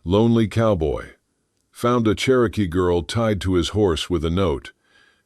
Lonely cowboy. Found a Cherokee girl tied to his horse with a note.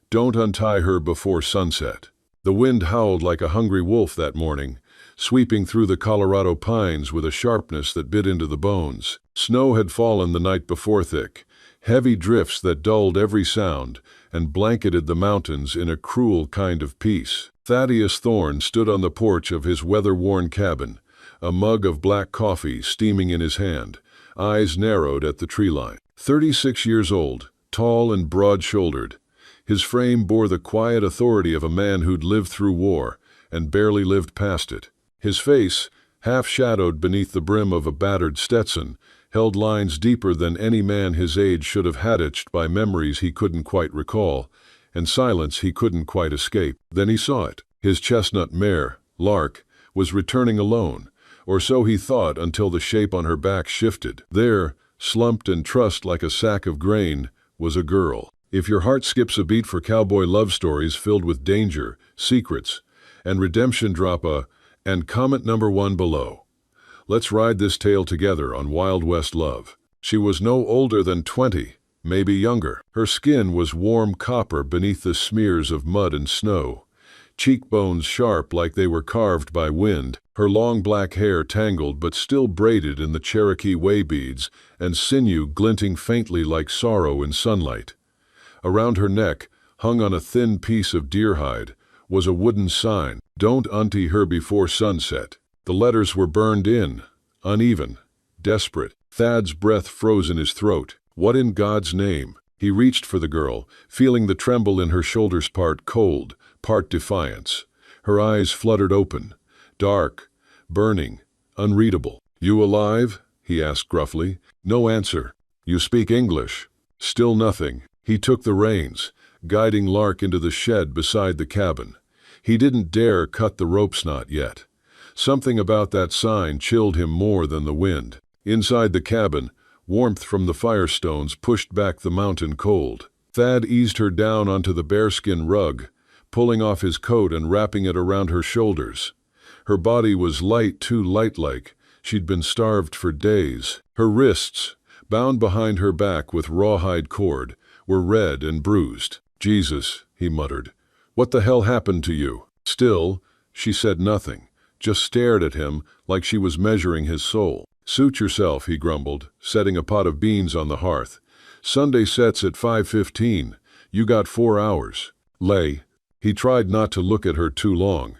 Don't untie her before sunset. The wind howled like a hungry wolf that morning, sweeping through the Colorado pines with a sharpness that bit into the bones. Snow had fallen the night before thick, heavy drifts that dulled every sound and blanketed the mountains in a cruel kind of peace. Thaddeus Thorne stood on the porch of his weather-worn cabin, a mug of black coffee steaming in his hand, eyes narrowed at the tree line. 36 years old, tall and broad-shouldered, his frame bore the quiet authority of a man who'd lived through war and barely lived past it. His face, half-shadowed beneath the brim of a battered Stetson, held lines deeper than any man his age should have had, etched by memories he couldn't quite recall, and silence he couldn't quite escape. Then he saw it. His chestnut mare, Lark, was returning alone, or so he thought until the shape on her back shifted. There, slumped and trussed like a sack of grain, was a girl. If your heart skips a beat for cowboy love stories filled with danger, secrets, and redemption, drop a and comment number 1 below. Let's ride this tale together on Wild West Love. She was no older than 20, maybe younger. Her skin was warm copper beneath the smears of mud and snow, cheekbones sharp like they were carved by wind, her long black hair tangled but still braided in the Cherokee way beads, and sinew glinting faintly like sorrow in sunlight. Around her neck, hung on a thin piece of deer hide, was a wooden sign, "Don't untie her before sunset." The letters were burned in, uneven, desperate. Thad's breath froze in his throat. What in God's name? He reached for the girl, feeling the tremble in her shoulders, part cold, part defiance. Her eyes fluttered open, dark, burning, unreadable. "You alive?" he asked gruffly. No answer. "You speak English?" Still nothing. He took the reins, guiding Lark into the shed beside the cabin. He didn't dare cut the rope's knot yet. Something about that sign chilled him more than the wind. Inside the cabin, warmth from the firestones pushed back the mountain cold. Thad eased her down onto the bearskin rug, pulling off his coat and wrapping it around her shoulders. Her body was light, too light, like she'd been starved for days. Her wrists, bound behind her back with rawhide cord, were red and bruised. "Jesus," he muttered. "What the hell happened to you?" Still, she said nothing, just stared at him like she was measuring his soul. "Suit yourself," he grumbled, setting a pot of beans on the hearth. "Sunday sets at 5:15. You got 4 hours. Lay." He tried not to look at her too long.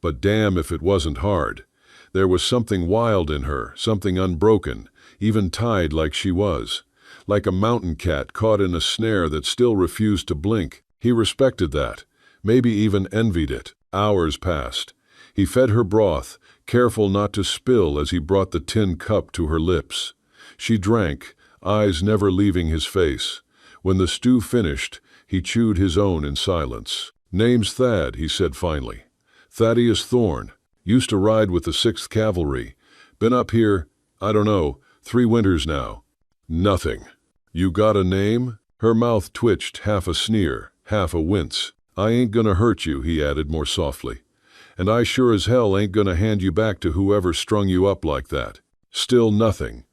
But damn if it wasn't hard. There was something wild in her, something unbroken, even tied like she was. Like a mountain cat caught in a snare that still refused to blink. He respected that, maybe even envied it. Hours passed. He fed her broth, careful not to spill as he brought the tin cup to her lips. She drank, eyes never leaving his face. When the stew finished, he chewed his own in silence. "Name's Thad," he said finally. "Thaddeus Thorne. Used to ride with the 6th Cavalry. Been up here, I don't know, 3 winters now." "Nothing." "You got a name?" Her mouth twitched, half a sneer, half a wince. "I ain't gonna hurt you," he added more softly. "And I sure as hell ain't gonna hand you back to whoever strung you up like that." Still nothing.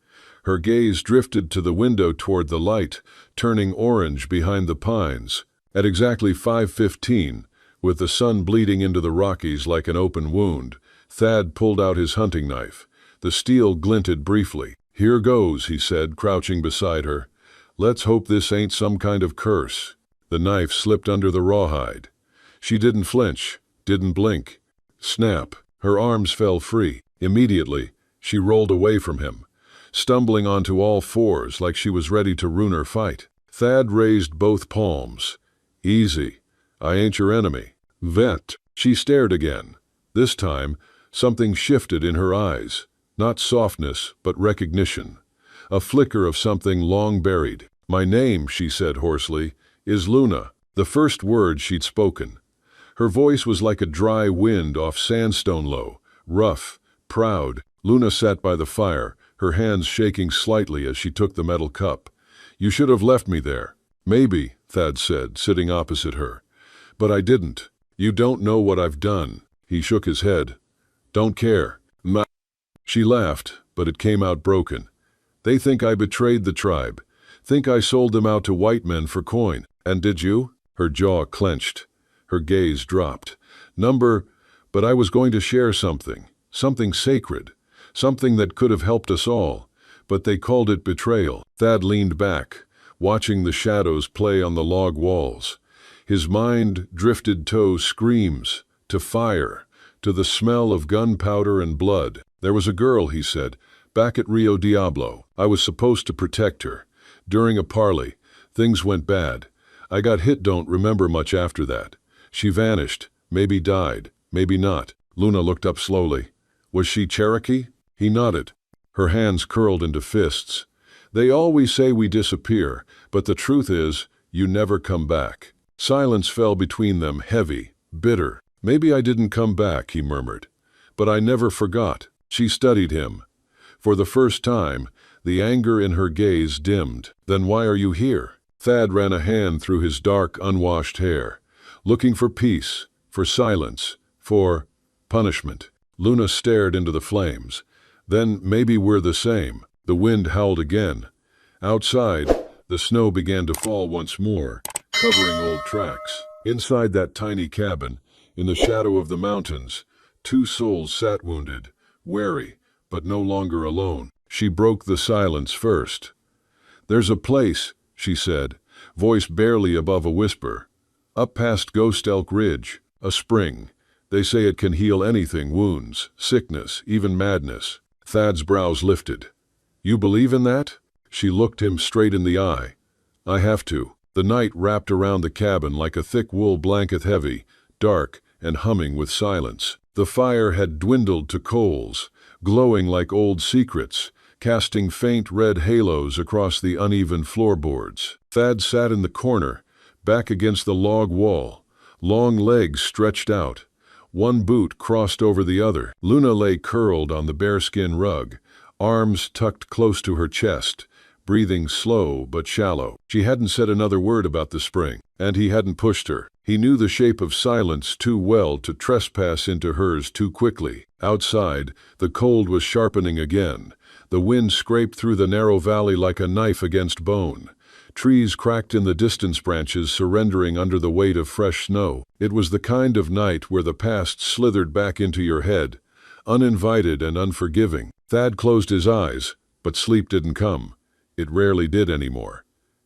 Her gaze drifted to the window toward the light, turning orange behind the pines. At exactly 5:15, with the sun bleeding into the Rockies like an open wound, Thad pulled out his hunting knife. The steel glinted briefly. "Here goes," he said, crouching beside her. "Let's hope this ain't some kind of curse." The knife slipped under the rawhide. She didn't flinch, didn't blink. Snap. Her arms fell free. Immediately, she rolled away from him, stumbling onto all fours like she was ready to ruin her fight. Thad raised both palms. "Easy. I ain't your enemy." "Vet." She stared again. This time, something shifted in her eyes. Not softness, but recognition. A flicker of something long buried. "My name," she said hoarsely, "is Luna." The first word she'd spoken. Her voice was like a dry wind off sandstone, low, rough, proud. Luna sat by the fire, her hands shaking slightly as she took the metal cup. "You should have left me there." "Maybe," Thad said, sitting opposite her. "But I didn't. You don't know what I've done." He shook his head. "Don't care." She laughed, but it came out broken. They think I betrayed the tribe. Think I sold them out to white men for coin. And did you? Her jaw clenched. Her gaze dropped. But I was going to share something. Something sacred. Something that could have helped us all. But they called it betrayal. Thad leaned back, watching the shadows play on the log walls. His mind drifted to screams, to fire, to the smell of gunpowder and blood. There was a girl, he said, back at Rio Diablo. I was supposed to protect her. During a parley, things went bad. I got hit, don't remember much after that. She vanished, maybe died, maybe not. Luna looked up slowly. Was she Cherokee? He nodded. Her hands curled into fists. They always say we disappear, but the truth is, you never come back. Silence fell between them, heavy, bitter. Maybe I didn't come back, he murmured. But I never forgot. She studied him. For the first time, the anger in her gaze dimmed. Then why are you here? Thad ran a hand through his dark, unwashed hair. Looking for peace, for silence, for punishment. Luna stared into the flames. Then maybe we're the same. The wind howled again. Outside, the snow began to fall once more, covering old tracks. Inside that tiny cabin, in the shadow of the mountains, two souls sat wounded, wary, but no longer alone. She broke the silence first. There's a place, she said, voice barely above a whisper. Up past Ghost Elk Ridge, a spring. They say it can heal anything, wounds, sickness, even madness. Thad's brows lifted. You believe in that? She looked him straight in the eye. I have to. The night wrapped around the cabin like a thick wool blanket, heavy, dark, and humming with silence. The fire had dwindled to coals, glowing like old secrets, casting faint red halos across the uneven floorboards. Thad sat in the corner, back against the log wall, long legs stretched out, one boot crossed over the other. Luna lay curled on the bearskin rug, arms tucked close to her chest, breathing slow but shallow. She hadn't said another word about the spring, and he hadn't pushed her. He knew the shape of silence too well to trespass into hers too quickly. Outside, the cold was sharpening again. The wind scraped through the narrow valley like a knife against bone. Trees cracked in the distance, branches surrendering under the weight of fresh snow. It was the kind of night where the past slithered back into your head, uninvited and unforgiving. Thad closed his eyes, but sleep didn't come. It rarely did anymore.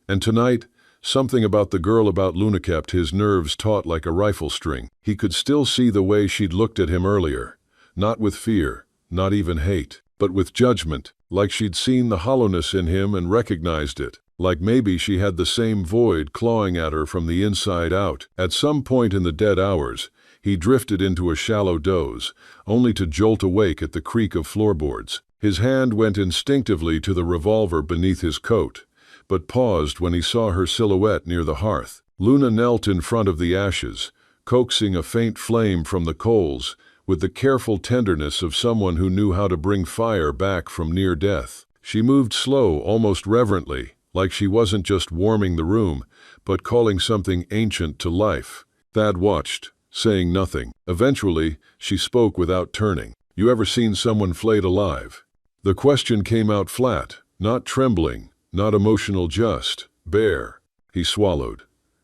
And tonight, something about the girl, about Luna, kept his nerves taut like a rifle string. He could still see the way she'd looked at him earlier. Not with fear, not even hate, but with judgment, like she'd seen the hollowness in him and recognized it. Like maybe she had the same void clawing at her from the inside out. At some point in the dead hours, he drifted into a shallow doze, only to jolt awake at the creak of floorboards. His hand went instinctively to the revolver beneath his coat, but paused when he saw her silhouette near the hearth. Luna knelt in front of the ashes, coaxing a faint flame from the coals, with the careful tenderness of someone who knew how to bring fire back from near death. She moved slow, almost reverently, like she wasn't just warming the room, but calling something ancient to life. Thad watched, saying nothing. Eventually, she spoke without turning. You ever seen someone flayed alive? The question came out flat, not trembling, not emotional, just bare. He swallowed.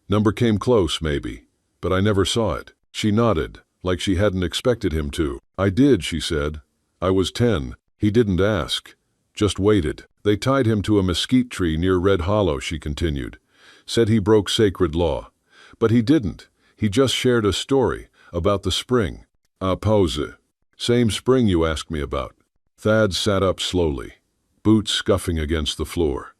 Number came close, maybe, but I never saw it. She nodded, like she hadn't expected him to. I did, she said. I was 10. He didn't ask, just waited. They tied him to a mesquite tree near Red Hollow, she continued. Said he broke sacred law. But he didn't. He just shared a story about the spring. Pause. Same spring you asked me about. Thad sat up slowly, boots scuffing against the floor.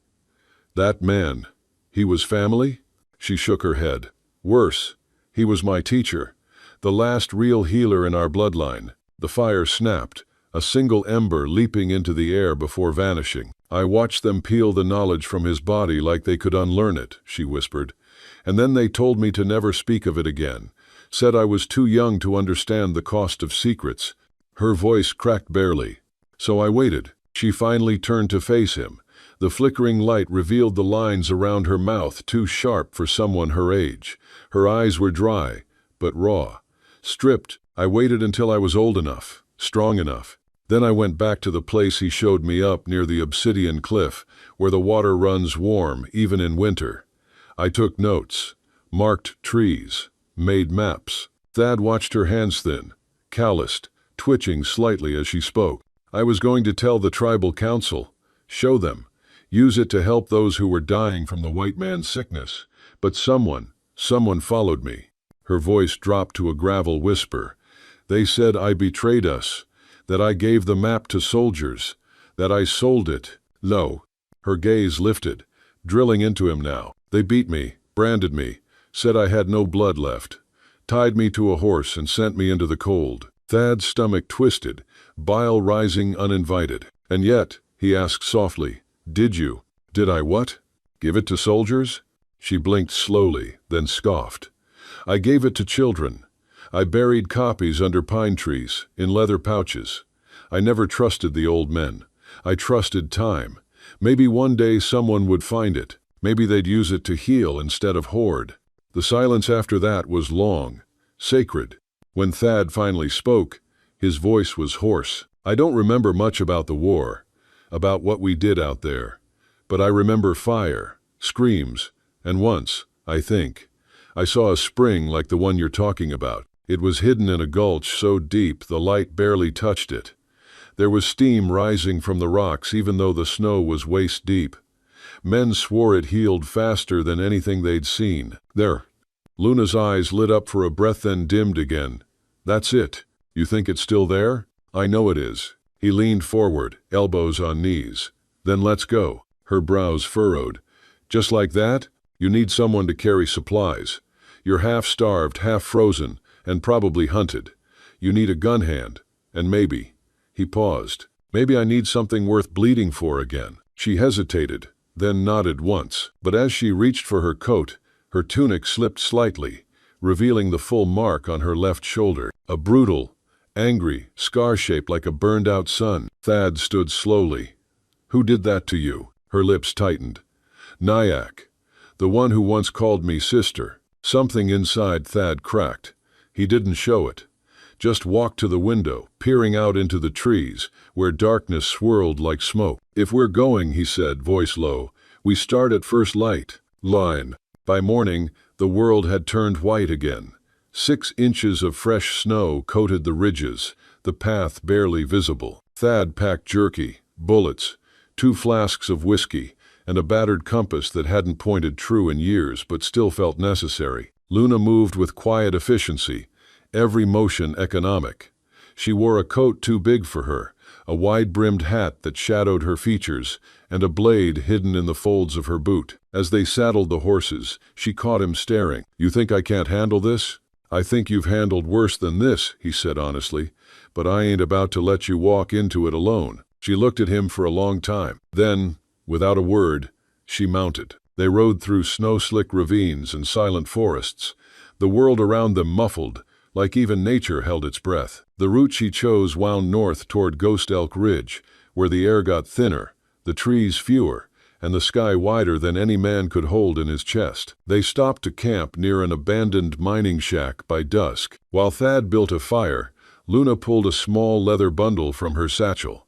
That man, he was family? She shook her head. Worse, he was my teacher, the last real healer in our bloodline. The fire snapped, a single ember leaping into the air before vanishing. I watched them peel the knowledge from his body like they could unlearn it, she whispered. And then they told me to never speak of it again. Said I was too young to understand the cost of secrets. Her voice cracked barely. So I waited. She finally turned to face him. The flickering light revealed the lines around her mouth, too sharp for someone her age. Her eyes were dry, but raw. Stripped. I waited until I was old enough, strong enough. Then I went back to the place he showed me up near the obsidian cliff, where the water runs warm, even in winter. I took notes, marked trees, made maps. Thad watched her hands thin, calloused, twitching slightly as she spoke. I was going to tell the tribal council, show them, use it to help those who were dying from the white man's sickness. But someone followed me. Her voice dropped to a gravel whisper. They said I betrayed us, that I gave the map to soldiers, that I sold it. Lo. Her gaze lifted, drilling into him now. They beat me, branded me, said I had no blood left, tied me to a horse and sent me into the cold. Thad's stomach twisted, bile rising uninvited. And yet, he asked softly, did I what? Give it to soldiers? She blinked slowly, then scoffed. I gave it to children. I buried copies under pine trees, in leather pouches. I never trusted the old men. I trusted time. Maybe one day someone would find it. Maybe they'd use it to heal instead of hoard. The silence after that was long, sacred. When Thad finally spoke, his voice was hoarse. I don't remember much about the war, about what we did out there. But I remember fire, screams, and once, I think, I saw a spring like the one you're talking about. It was hidden in a gulch so deep the light barely touched it. There was steam rising from the rocks even though the snow was waist deep. Men swore it healed faster than anything they'd seen. There. Luna's eyes lit up for a breath then dimmed again. That's it. You think it's still there? I know it is. He leaned forward, elbows on knees. Then let's go. Her brows furrowed. Just like that? You need someone to carry supplies. You're half-starved, half-frozen, and probably hunted. You need a gun hand, and maybe. He paused. Maybe I need something worth bleeding for again. She hesitated, then nodded once. But as she reached for her coat, her tunic slipped slightly, revealing the full mark on her left shoulder. A brutal, angry scar shaped like a burned-out sun. Thad stood slowly. Who did that to you? Her lips tightened. Nyack, the one who once called me sister. Something inside Thad cracked. He didn't show it. Just walked to the window, peering out into the trees, where darkness swirled like smoke. If we're going, he said, voice low, we start at first light. Line. By morning, the world had turned white again. 6 inches of fresh snow coated the ridges, the path barely visible. Thad packed jerky, bullets, 2 flasks of whiskey, and a battered compass that hadn't pointed true in years but still felt necessary. Luna moved with quiet efficiency, every motion economic. She wore a coat too big for her, a wide-brimmed hat that shadowed her features, and a blade hidden in the folds of her boot. As they saddled the horses, she caught him staring. You think I can't handle this? I think you've handled worse than this, he said honestly, but I ain't about to let you walk into it alone. She looked at him for a long time. Then, without a word, she mounted. They rode through snow-slick ravines and silent forests, the world around them muffled, like even nature held its breath. The route she chose wound north toward Ghost Elk Ridge, where the air got thinner, the trees fewer, and the sky wider than any man could hold in his chest. They stopped to camp near an abandoned mining shack by dusk. While Thad built a fire, Luna pulled a small leather bundle from her satchel.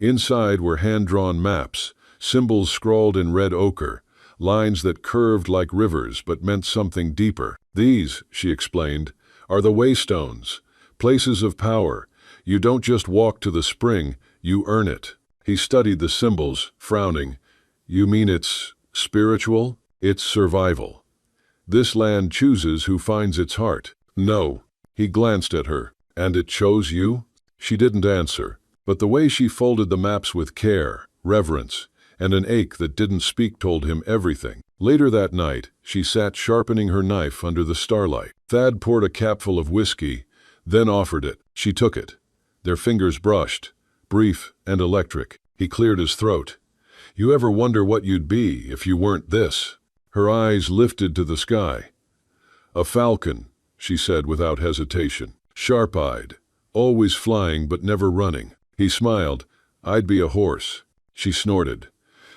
Inside were hand-drawn maps, symbols scrawled in red ochre, lines that curved like rivers but meant something deeper. These, she explained, are the waystones, places of power. You don't just walk to the spring, you earn it. He studied the symbols, frowning. You mean it's spiritual? It's survival. This land chooses who finds its heart. No. He glanced at her. And it chose you? She didn't answer, but the way she folded the maps with care, reverence, and an ache that didn't speak told him everything. Later that night, she sat sharpening her knife under the starlight. Thad poured a capful of whiskey, then offered it. She took it. Their fingers brushed, brief and electric. He cleared his throat. You ever wonder what you'd be if you weren't this? Her eyes lifted to the sky. A falcon, she said without hesitation. Sharp-eyed, always flying but never running. He smiled. I'd be a horse. She snorted.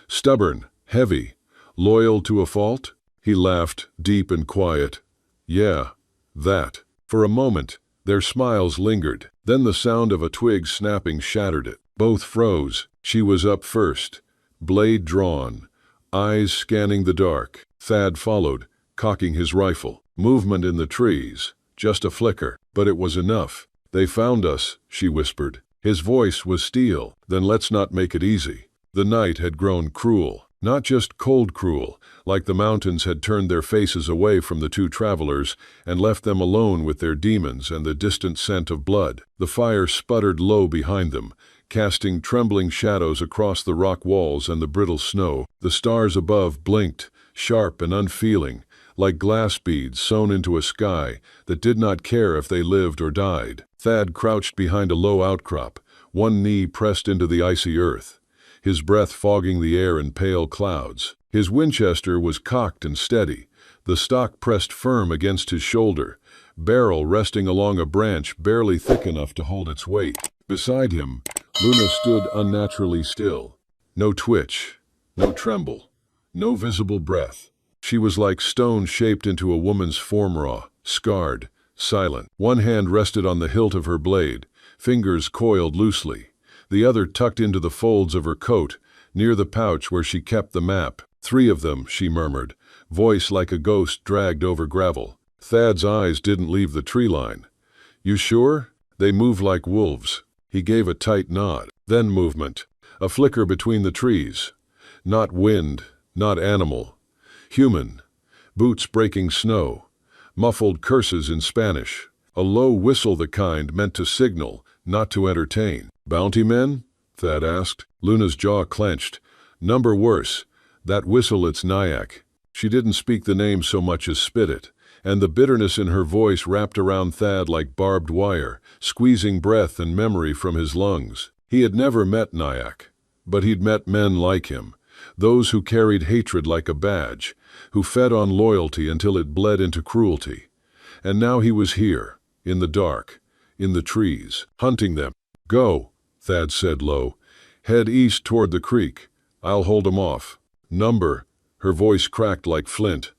Stubborn, heavy, loyal to a fault? He laughed, deep and quiet. Yeah, that. For a moment, their smiles lingered. Then the sound of a twig snapping shattered it. Both froze. She was up first, blade drawn, eyes scanning the dark. Thad followed, cocking his rifle. Movement in the trees, just a flicker, but it was enough. "They found us," she whispered. His voice was steel. "Then let's not make it easy." The night had grown cruel. Not just cold cruel, like the mountains had turned their faces away from the two travelers and left them alone with their demons and the distant scent of blood. The fire sputtered low behind them, casting trembling shadows across the rock walls and the brittle snow. The stars above blinked, sharp and unfeeling, like glass beads sewn into a sky that did not care if they lived or died. Thad crouched behind a low outcrop, one knee pressed into the icy earth, his breath fogging the air in pale clouds. His Winchester was cocked and steady, the stock pressed firm against his shoulder, barrel resting along a branch barely thick enough to hold its weight. Beside him, Luna stood unnaturally still. No twitch, no tremble, no visible breath. She was like stone shaped into a woman's form, raw, scarred, silent. One hand rested on the hilt of her blade, fingers coiled loosely, the other tucked into the folds of her coat, near the pouch where she kept the map. "Three of them," she murmured, voice like a ghost dragged over gravel. Thad's eyes didn't leave the tree line. "You sure? They move like wolves." He gave a tight nod. Then movement. A flicker between the trees. Not wind, not animal. Human. Boots breaking snow. Muffled curses in Spanish. A low whistle, the kind meant to signal, not to entertain. "Bounty men?" Thad asked. Luna's jaw clenched. "Number worse. That whistle, it's Nyack." She didn't speak the name so much as spit it, and the bitterness in her voice wrapped around Thad like barbed wire, squeezing breath and memory from his lungs. He had never met Nyack, but he'd met men like him, those who carried hatred like a badge, who fed on loyalty until it bled into cruelty. And now he was here, in the dark, in the trees, hunting them. "Go," Thad said low. "Head east toward the creek. I'll hold 'em off." "Number," her voice cracked like flint.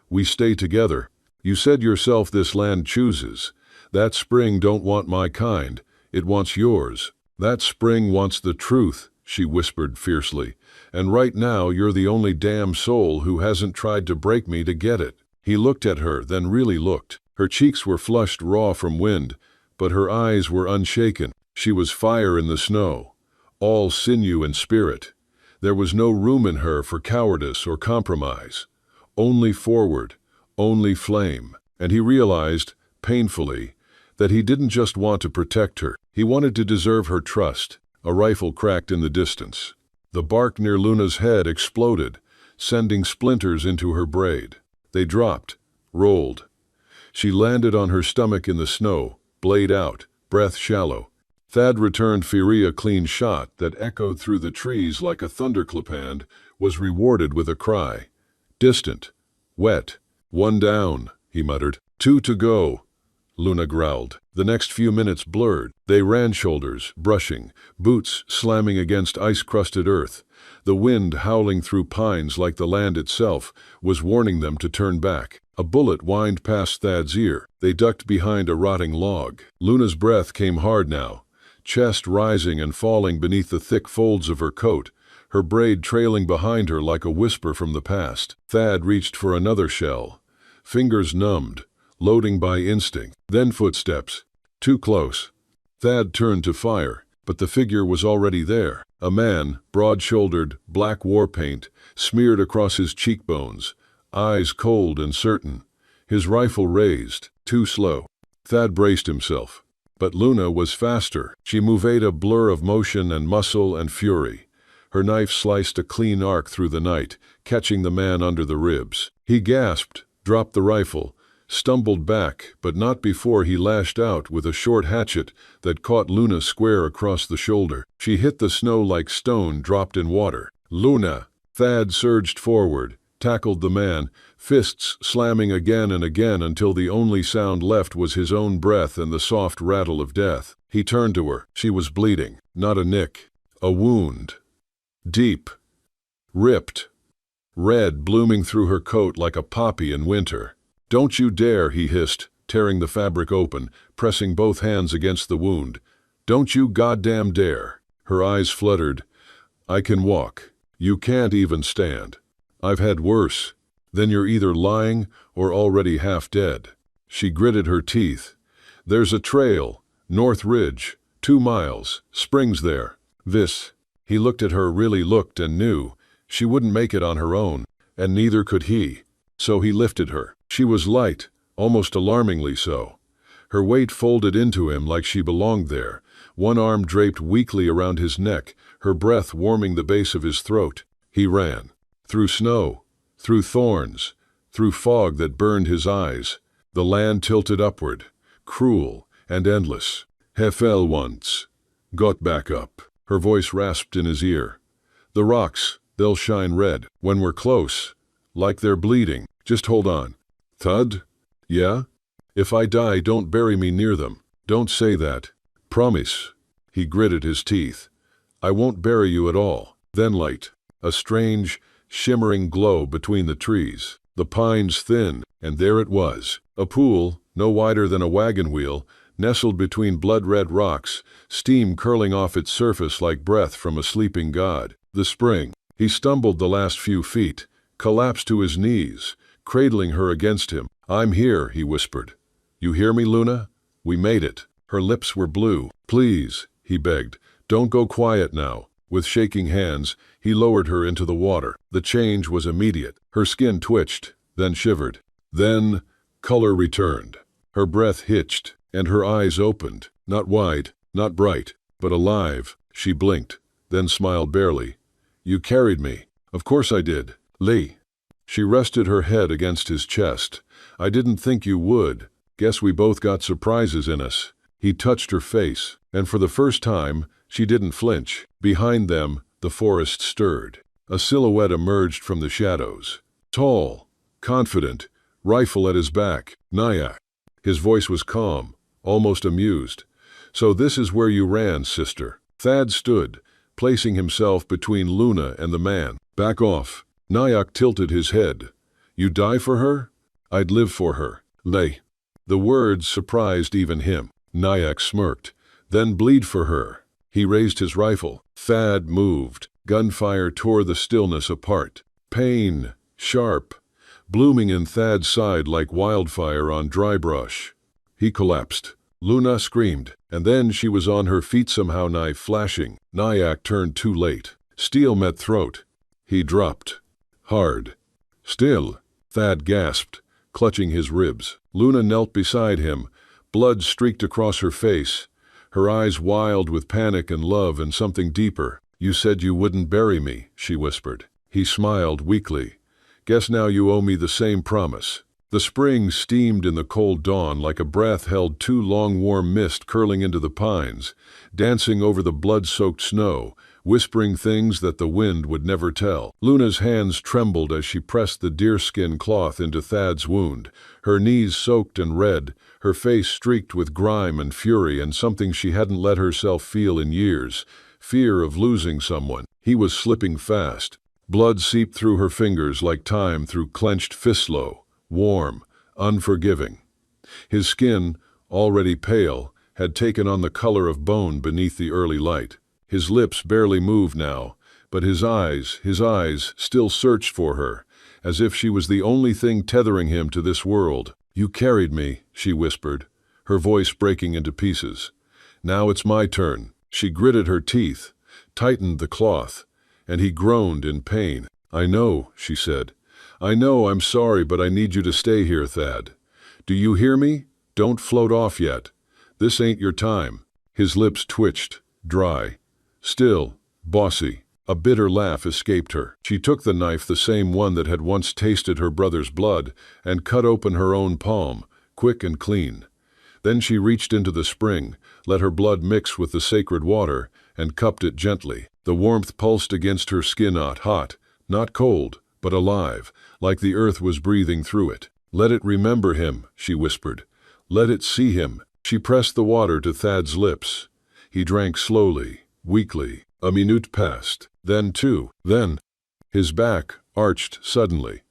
"We stay together. You said yourself this land chooses. That spring don't want my kind. It wants yours. That spring wants the truth," she whispered fiercely. "And right now you're the only damn soul who hasn't tried to break me to get it." He looked at her, then really looked. Her cheeks were flushed raw from wind, but her eyes were unshaken. She was fire in the snow, all sinew and spirit. There was no room in her for cowardice or compromise. Only forward, only flame. And he realized, painfully, that he didn't just want to protect her. He wanted to deserve her trust. A rifle cracked in the distance. The bark near Luna's head exploded, sending splinters into her braid. They dropped, rolled. She landed on her stomach in the snow, blade out, breath shallow. Thad returned Firi a clean shot that echoed through the trees like a thunderclap and was rewarded with a cry. Distant, wet. "One down," he muttered. "Two to go," Luna growled. The next few minutes blurred. They ran shoulders, brushing, boots slamming against ice-crusted earth. The wind, howling through pines like the land itself, was warning them to turn back. A bullet whined past Thad's ear. They ducked behind a rotting log. Luna's breath came hard now, chest rising and falling beneath the thick folds of her coat, her braid trailing behind her like a whisper from the past. Thad reached for another shell, fingers numbed, loading by instinct. Then footsteps. Too close. Thad turned to fire, but the figure was already there. A man, broad-shouldered, black war paint, smeared across his cheekbones, eyes cold and certain, his rifle raised, too slow. Thad braced himself. But Luna was faster. She moved a blur of motion and muscle and fury. Her knife sliced a clean arc through the night, catching the man under the ribs. He gasped, dropped the rifle, stumbled back, but not before he lashed out with a short hatchet that caught Luna square across the shoulder. She hit the snow like stone dropped in water. "Luna!" Thad surged forward, tackled the man, fists slamming again and again until the only sound left was his own breath and the soft rattle of death. He turned to her. She was bleeding. Not a nick. A wound. Deep. Ripped. Red blooming through her coat like a poppy in winter. "Don't you dare," he hissed, tearing the fabric open, pressing both hands against the wound. "Don't you goddamn dare!" Her eyes fluttered. "I can walk. You can't even stand. I've had worse." "Then you're either lying or already half dead." She gritted her teeth. "There's a trail. North Ridge. 2 miles. Springs there. This." He looked at her, really looked, and knew she wouldn't make it on her own, and neither could he. So he lifted her. She was light, almost alarmingly so. Her weight folded into him like she belonged there, one arm draped weakly around his neck, her breath warming the base of his throat. He ran. Through snow, through thorns, through fog that burned his eyes. The land tilted upward, cruel and endless. "He fell once. Got back up." Her voice rasped in his ear. "The rocks, they'll shine red when we're close, like they're bleeding. Just hold on." "Thud? Yeah? If I die, don't bury me near them. Don't say that. Promise." He gritted his teeth. "I won't bury you at all." Then light. A strange, shimmering glow between the trees. The pines thin, and there it was. A pool, no wider than a wagon wheel, nestled between blood-red rocks, steam curling off its surface like breath from a sleeping god. The spring. He stumbled the last few feet, collapsed to his knees, cradling her against him. "I'm here," he whispered. "You hear me, Luna? We made it." Her lips were blue. "Please," he begged, "don't go quiet now." With shaking hands, he lowered her into the water. The change was immediate. Her skin twitched, then shivered. Then color returned. Her breath hitched, and her eyes opened. Not wide, not bright, but alive. She blinked, then smiled barely. "You carried me." "Of course I did, Lee." She rested her head against his chest. "I didn't think you would. Guess we both got surprises in us." He touched her face, and for the first time, she didn't flinch. Behind them, the forest stirred. A silhouette emerged from the shadows. Tall, confident, rifle at his back. "Nyack." His voice was calm, almost amused. "So this is where you ran, sister." Thad stood, placing himself between Luna and the man. "Back off." Nyack tilted his head. "You die for her?" "I'd live for her, Lay." The words surprised even him. Nyack smirked. "Then bleed for her." He raised his rifle. Thad moved. Gunfire tore the stillness apart. Pain, sharp, blooming in Thad's side like wildfire on dry brush. He collapsed. Luna screamed, and then she was on her feet somehow, knife flashing. Nyack turned too late. Steel met throat. He dropped. Hard. "Still," Thad gasped, clutching his ribs. Luna knelt beside him. Blood streaked across her face, her eyes wild with panic and love and something deeper. "You said you wouldn't bury me," she whispered. He smiled weakly. "Guess now you owe me the same promise." The spring steamed in the cold dawn like a breath held too long, warm mist curling into the pines, dancing over the blood-soaked snow, whispering things that the wind would never tell. Luna's hands trembled as she pressed the deerskin cloth into Thad's wound, her knees soaked and red, her face streaked with grime and fury and something she hadn't let herself feel in years, fear of losing someone. He was slipping fast. Blood seeped through her fingers like time through clenched fistlow, warm, unforgiving. His skin, already pale, had taken on the color of bone beneath the early light. His lips barely moved now, but his eyes still searched for her, as if she was the only thing tethering him to this world. "You carried me," she whispered, her voice breaking into pieces. "Now it's my turn." She gritted her teeth, tightened the cloth, and he groaned in pain. "I know," she said. "I know, I'm sorry, but I need you to stay here, Thad. Do you hear me? Don't float off yet. This ain't your time." His lips twitched, dry. "Still, bossy." A bitter laugh escaped her. She took the knife, the same one that had once tasted her brother's blood, and cut open her own palm, quick and clean. Then she reached into the spring, let her blood mix with the sacred water, and cupped it gently. The warmth pulsed against her skin, not hot, not cold, but alive, like the earth was breathing through it. "Let it remember him," she whispered. "Let it see him." She pressed the water to Thad's lips. He drank slowly, weakly. A minute passed. Then two. Then his back arched suddenly.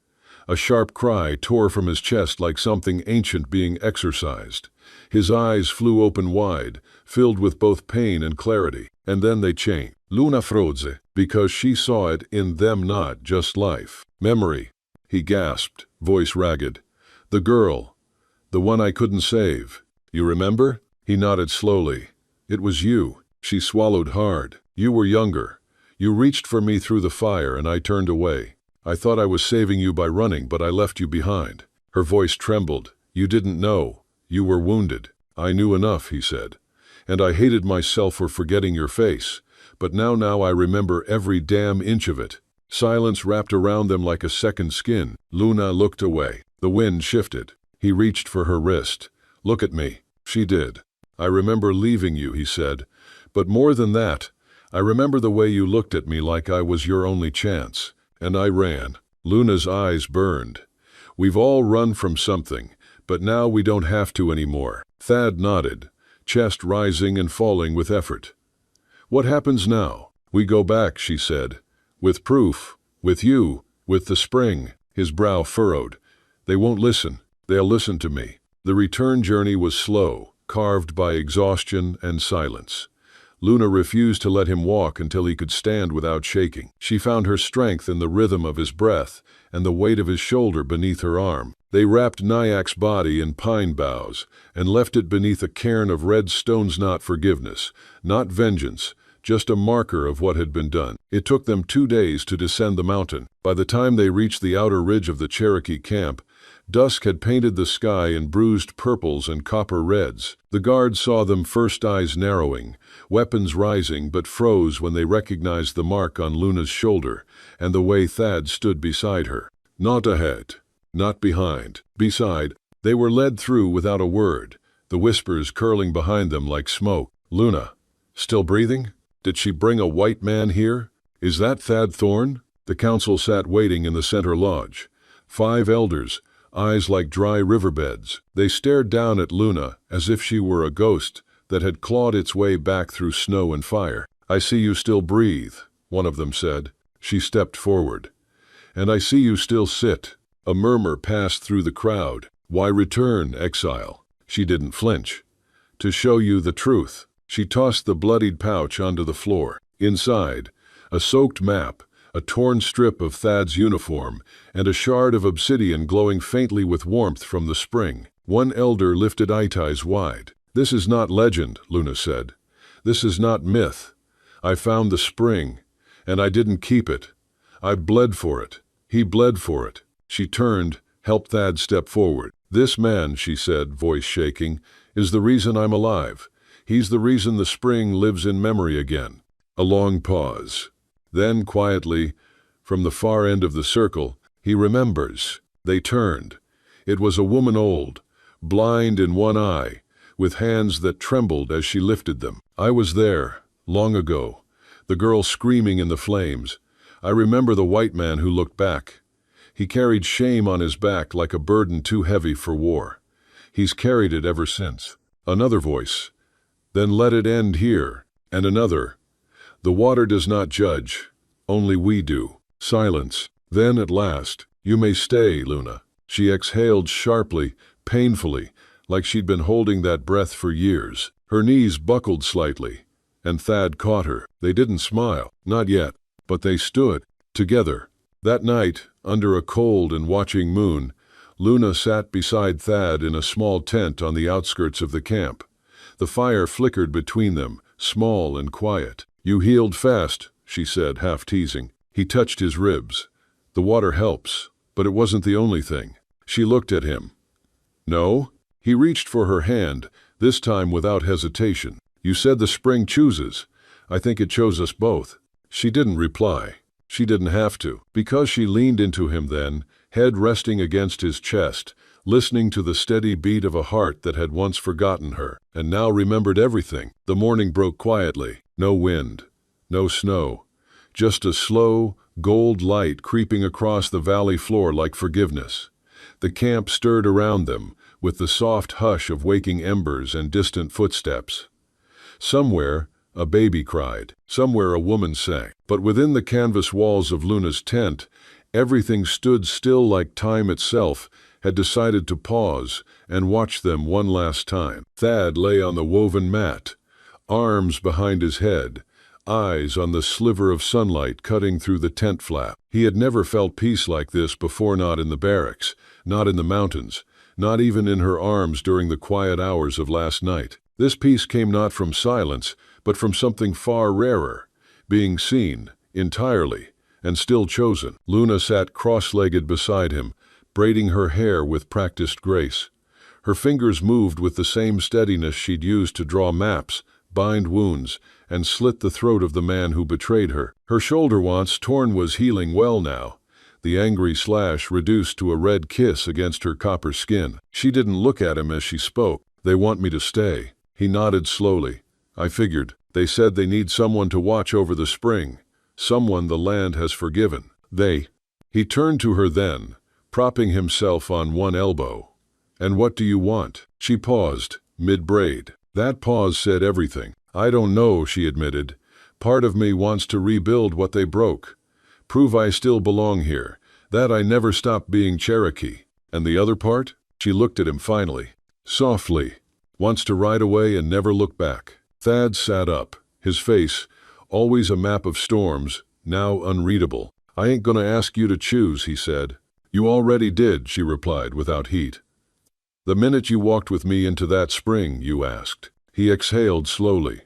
A sharp cry tore from his chest like something ancient being exorcised. His eyes flew open wide, filled with both pain and clarity, and then they changed. Luna froze, because she saw it in them, not just life. Memory, he gasped, voice ragged. The girl, the one I couldn't save. You remember? He nodded slowly. It was you. She swallowed hard. You were younger. You reached for me through the fire and I turned away. I thought I was saving you by running, but I left you behind. Her voice trembled. You didn't know. You were wounded. I knew enough, he said. And I hated myself for forgetting your face. But now I remember every damn inch of it. Silence wrapped around them like a second skin. Luna looked away. The wind shifted. He reached for her wrist. Look at me. She did. I remember leaving you, he said. But more than that, I remember the way you looked at me like I was your only chance. And I ran. Luna's eyes burned. We've all run from something, but now we don't have to anymore. Thad nodded, chest rising and falling with effort. What happens now? We go back, she said. With proof. With you. With the spring. His brow furrowed. They won't listen. They'll listen to me. The return journey was slow, carved by exhaustion and silence. Luna refused to let him walk until he could stand without shaking. She found her strength in the rhythm of his breath and the weight of his shoulder beneath her arm. They wrapped Nyak's body in pine boughs and left it beneath a cairn of red stones. Not forgiveness, not vengeance, just a marker of what had been done. It took them 2 days to descend the mountain. By the time they reached the outer ridge of the Cherokee camp, dusk had painted the sky in bruised purples and copper reds. The guards saw them, first eyes narrowing, weapons rising, but froze when they recognized the mark on Luna's shoulder and the way Thad stood beside her. Not ahead, not behind, beside. They were led through without a word, the whispers curling behind them like smoke. Luna, still breathing? Did she bring a white man here? Is that Thad Thorne? The council sat waiting in the center lodge. 5 elders, eyes like dry riverbeds. They stared down at Luna as if she were a ghost that had clawed its way back through snow and fire. I see you still breathe, one of them said. She stepped forward. And I see you still sit. A murmur passed through the crowd. Why return, exile? She didn't flinch. To show you the truth. She tossed the bloodied pouch onto the floor. Inside, a soaked map, a torn strip of Thad's uniform, and a shard of obsidian glowing faintly with warmth from the spring. One elder lifted eyes wide. This is not legend, Luna said. This is not myth. I found the spring, and I didn't keep it. I bled for it. He bled for it. She turned, helped Thad step forward. This man, she said, voice shaking, is the reason I'm alive. He's the reason the spring lives in memory again. A long pause. Then, quietly, from the far end of the circle, he remembers. They turned. It was a woman old, blind in one eye, with hands that trembled as she lifted them. I was there, long ago, the girl screaming in the flames. I remember the white man who looked back. He carried shame on his back like a burden too heavy for war. He's carried it ever since. Another voice. Then let it end here. And another. The water does not judge. Only we do. Silence. Then at last, you may stay, Luna. She exhaled sharply, painfully, like she'd been holding that breath for years. Her knees buckled slightly, and Thad caught her. They didn't smile. Not yet. But they stood, together. That night, under a cold and watching moon, Luna sat beside Thad in a small tent on the outskirts of the camp. The fire flickered between them, small and quiet. You healed fast, she said, half teasing. He touched his ribs. The water helps, but it wasn't the only thing. She looked at him. No? He reached for her hand, this time without hesitation. You said the spring chooses. I think it chose us both. She didn't reply. She didn't have to, because she leaned into him then, head resting against his chest, listening to the steady beat of a heart that had once forgotten her, and now remembered everything. The morning broke quietly. No wind, no snow, just a slow, gold light creeping across the valley floor like forgiveness. The camp stirred around them, with the soft hush of waking embers and distant footsteps. Somewhere, a baby cried. Somewhere a woman sang. But within the canvas walls of Luna's tent, Everything stood still like time itself had decided to pause and watch them one last time. Thad lay on the woven mat, arms behind his head, eyes on the sliver of sunlight cutting through the tent flap. He had never felt peace like this before, not in the barracks, not in the mountains, not even in her arms during the quiet hours of last night. This peace came not from silence, but from something far rarer, being seen, entirely, and still chosen. Luna sat cross-legged beside him, braiding her hair with practiced grace. Her fingers moved with the same steadiness she'd used to draw maps, bind wounds, and slit the throat of the man who betrayed her. Her shoulder, once torn, was healing well now, the angry slash reduced to a red kiss against her copper skin. She didn't look at him as she spoke. "They want me to stay." He nodded slowly. "I figured. They said they need someone to watch over the spring, someone the land has forgiven. They..." He turned to her then, propping himself on one elbow. "And what do you want?" She paused, mid-braid. That pause said everything. "I don't know," she admitted. "Part of me wants to rebuild what they broke. Prove I still belong here, that I never stopped being Cherokee. And the other part?" She looked at him finally, softly. "Wants to ride away and never look back." Thad sat up, his face, always a map of storms, now unreadable. "I ain't gonna ask you to choose," he said. "You already did," she replied without heat. "The minute you walked with me into that spring, you asked." He exhaled slowly.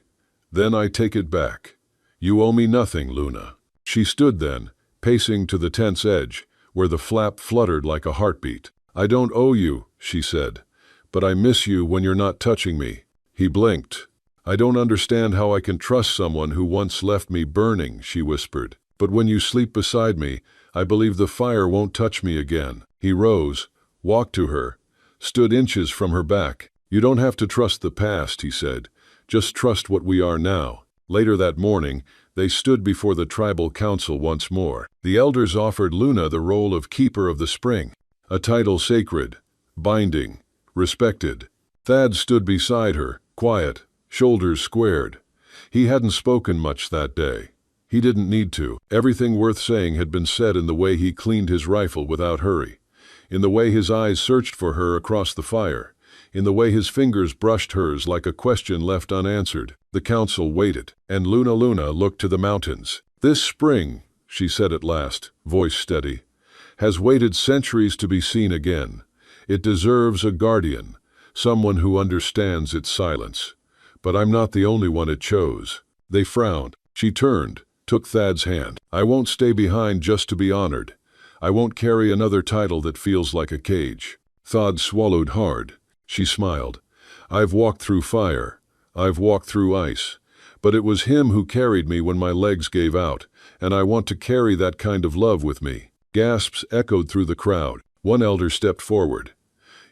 "Then I take it back. You owe me nothing, Luna." She stood then, pacing to the tent's edge, where the flap fluttered like a heartbeat. "I don't owe you," she said, "but I miss you when you're not touching me." He blinked. "I don't understand how I can trust someone who once left me burning," she whispered. "But when you sleep beside me, I believe the fire won't touch me again." He rose, walked to her, stood inches from her back. "You don't have to trust the past," he said. "Just trust what we are now." Later that morning, they stood before the tribal council once more. The elders offered Luna the role of keeper of the spring, a title sacred, binding, respected. Thad stood beside her, quiet, shoulders squared. He hadn't spoken much that day. He didn't need to. Everything worth saying had been said in the way he cleaned his rifle without hurry, in the way his eyes searched for her across the fire, in the way his fingers brushed hers like a question left unanswered. The council waited, and Luna looked to the mountains. "This spring," she said at last, voice steady, "has waited centuries to be seen again. It deserves a guardian, someone who understands its silence. But I'm not the only one it chose." They frowned. She turned, took Thad's hand. "I won't stay behind just to be honored. I won't carry another title that feels like a cage." Thad swallowed hard. She smiled. "I've walked through fire. I've walked through ice. But it was him who carried me when my legs gave out, and I want to carry that kind of love with me." Gasps echoed through the crowd. One elder stepped forward.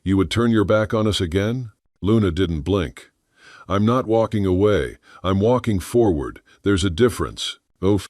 "You would turn your back on us again?" Luna didn't blink. "I'm not walking away. I'm walking forward. There's a difference." "Oof."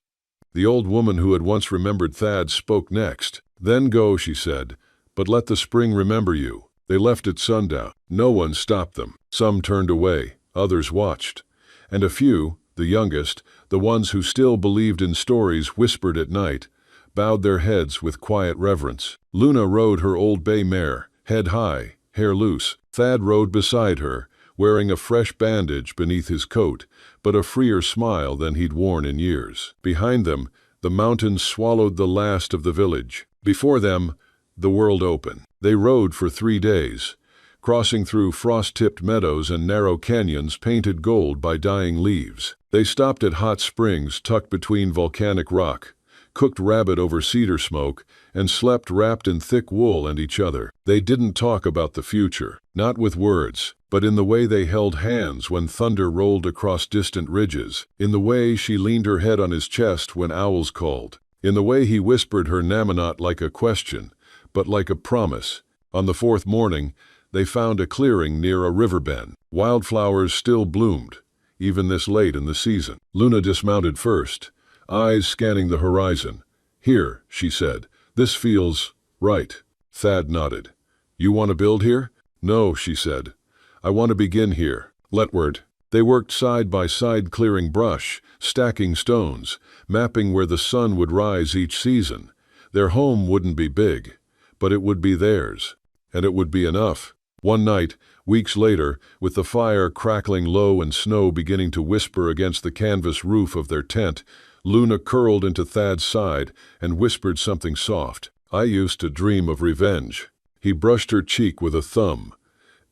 The old woman who had once remembered Thad spoke next. "Then go," she said, "but let the spring remember you." They left at sundown. No one stopped them. Some turned away, others watched. And a few, the youngest, the ones who still believed in stories whispered at night, bowed their heads with quiet reverence. Luna rode her old bay mare, head high, hair loose. Thad rode beside her, wearing a fresh bandage beneath his coat, but a freer smile than he'd worn in years. Behind them, the mountains swallowed the last of the village. Before them, the world open. They rode for 3 days, crossing through frost-tipped meadows and narrow canyons painted gold by dying leaves. They stopped at hot springs tucked between volcanic rock, cooked rabbit over cedar smoke, and slept wrapped in thick wool and each other. They didn't talk about the future, not with words, but in the way they held hands when thunder rolled across distant ridges, in the way she leaned her head on his chest when owls called, in the way he whispered her name not like a question, but like a promise. On the 4th morning, they found a clearing near a river bend. Wildflowers still bloomed, even this late in the season. Luna dismounted first, eyes scanning the horizon. "Here," she said, "this feels right." Thad nodded. "You want to build here?" "No," she said. "I want to begin here." Letward. They worked side by side, clearing brush, stacking stones, mapping where the sun would rise each season. Their home wouldn't be big, but it would be theirs, and it would be enough. One night, weeks later, with the fire crackling low and snow beginning to whisper against the canvas roof of their tent, Luna curled into Thad's side and whispered something soft. "I used to dream of revenge." He brushed her cheek with a thumb.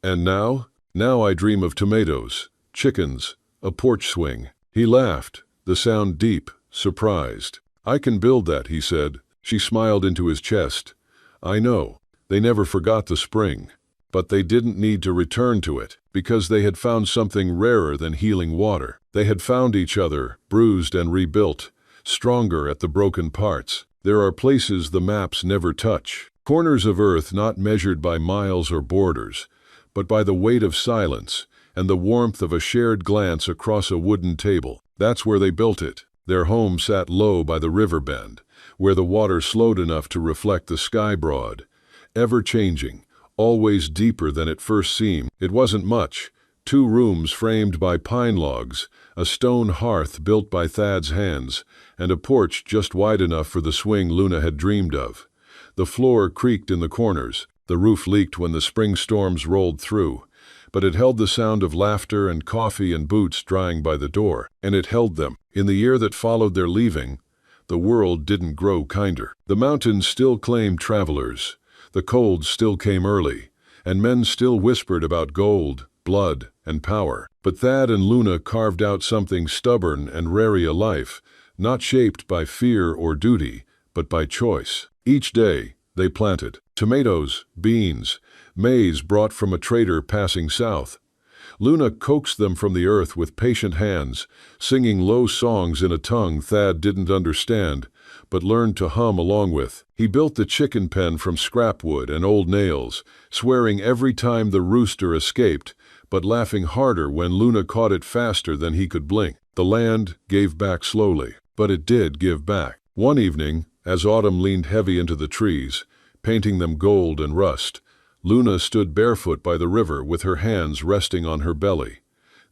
"And now? Now I dream of tomatoes, chickens, a porch swing." He laughed, the sound deep, surprised. "I can build that," he said. She smiled into his chest. "I know." They never forgot the spring. But they didn't need to return to it, because they had found something rarer than healing water. They had found each other, bruised and rebuilt, stronger at the broken parts. There are places the maps never touch, corners of earth not measured by miles or borders, but by the weight of silence and the warmth of a shared glance across a wooden table. That's where they built it. Their home sat low by the river bend, where the water slowed enough to reflect the sky broad, ever-changing, always deeper than it first seemed. It wasn't much. 2 rooms framed by pine logs, a stone hearth built by Thad's hands, and a porch just wide enough for the swing Luna had dreamed of. The floor creaked in the corners. The roof leaked when the spring storms rolled through, but it held the sound of laughter and coffee and boots drying by the door, and it held them. In the year that followed their leaving, the world didn't grow kinder. The mountains still claimed travelers. The cold still came early, and men still whispered about gold, blood, and power. But Thad and Luna carved out something stubborn and rare, a life, not shaped by fear or duty, but by choice. Each day, they planted tomatoes, beans, maize brought from a trader passing south. Luna coaxed them from the earth with patient hands, singing low songs in a tongue Thad didn't understand, but learned to hum along with. He built the chicken pen from scrap wood and old nails, swearing every time the rooster escaped, but laughing harder when Luna caught it faster than he could blink. The land gave back slowly, but it did give back. One evening, as autumn leaned heavy into the trees, painting them gold and rust, Luna stood barefoot by the river with her hands resting on her belly.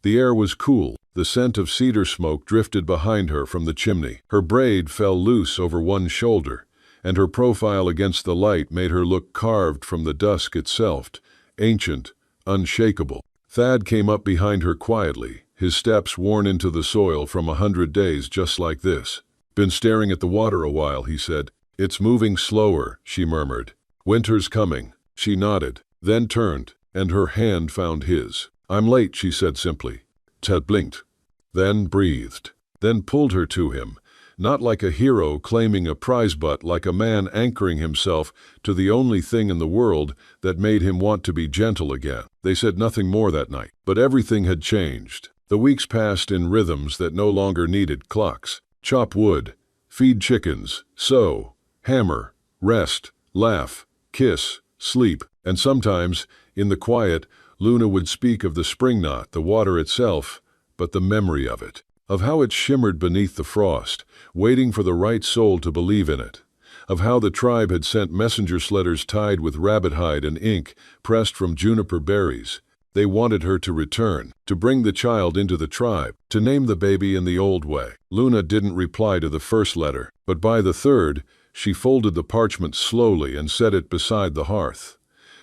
The air was cool. The scent of cedar smoke drifted behind her from the chimney. Her braid fell loose over one shoulder, and her profile against the light made her look carved from the dusk itself, ancient, unshakable. Thad came up behind her quietly, his steps worn into the soil from 100 days just like this. "Been staring at the water a while," he said. "It's moving slower," she murmured. "Winter's coming." She nodded, then turned, and her hand found his. "I'm late," she said simply. Thad blinked, then breathed, then pulled her to him, not like a hero claiming a prize but like a man anchoring himself to the only thing in the world that made him want to be gentle again. They said nothing more that night, but everything had changed. The weeks passed in rhythms that no longer needed clocks. Chop wood, feed chickens, sew, hammer, rest, laugh, kiss, sleep, and sometimes, in the quiet, Luna would speak of the spring, not the water itself, but the memory of it, of how it shimmered beneath the frost, waiting for the right soul to believe in it, of how the tribe had sent messenger letters tied with rabbit hide and ink pressed from juniper berries. They wanted her to return, to bring the child into the tribe, to name the baby in the old way. Luna didn't reply to the first letter, but by the third, she folded the parchment slowly and set it beside the hearth.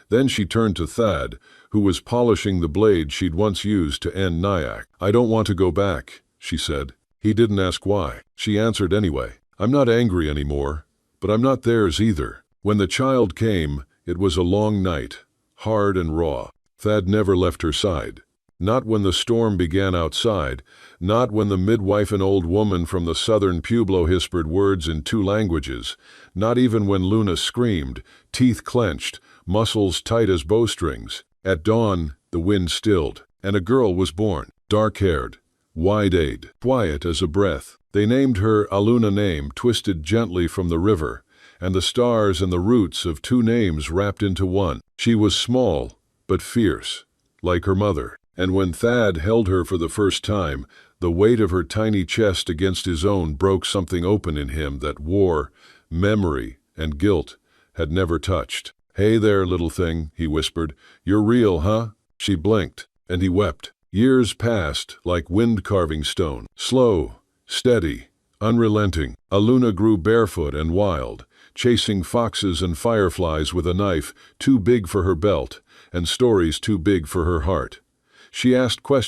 Then she turned to Thad, who was polishing the blade she'd once used to end Nyack. "I don't want to go back," she said. He didn't ask why. She answered anyway. "I'm not angry anymore, but I'm not theirs either." When the child came, it was a long night, hard and raw. Thad never left her side. Not when the storm began outside, not when the midwife, an old woman from the southern Pueblo, whispered words in 2 languages, not even when Luna screamed, teeth clenched, muscles tight as bowstrings. At dawn, the wind stilled, and a girl was born, dark-haired, wide-eyed, quiet as a breath. They named her a Luna, name twisted gently from the river, and the stars and the roots of 2 names wrapped into one. She was small, but fierce, like her mother. And when Thad held her for the first time, the weight of her tiny chest against his own broke something open in him that war, memory, and guilt had never touched. "Hey there, little thing," he whispered. "You're real, huh?" She blinked, and he wept. Years passed like wind carving stone, slow, steady, unrelenting. Luna grew barefoot and wild, chasing foxes and fireflies with a knife too big for her belt and stories too big for her heart. She asked questions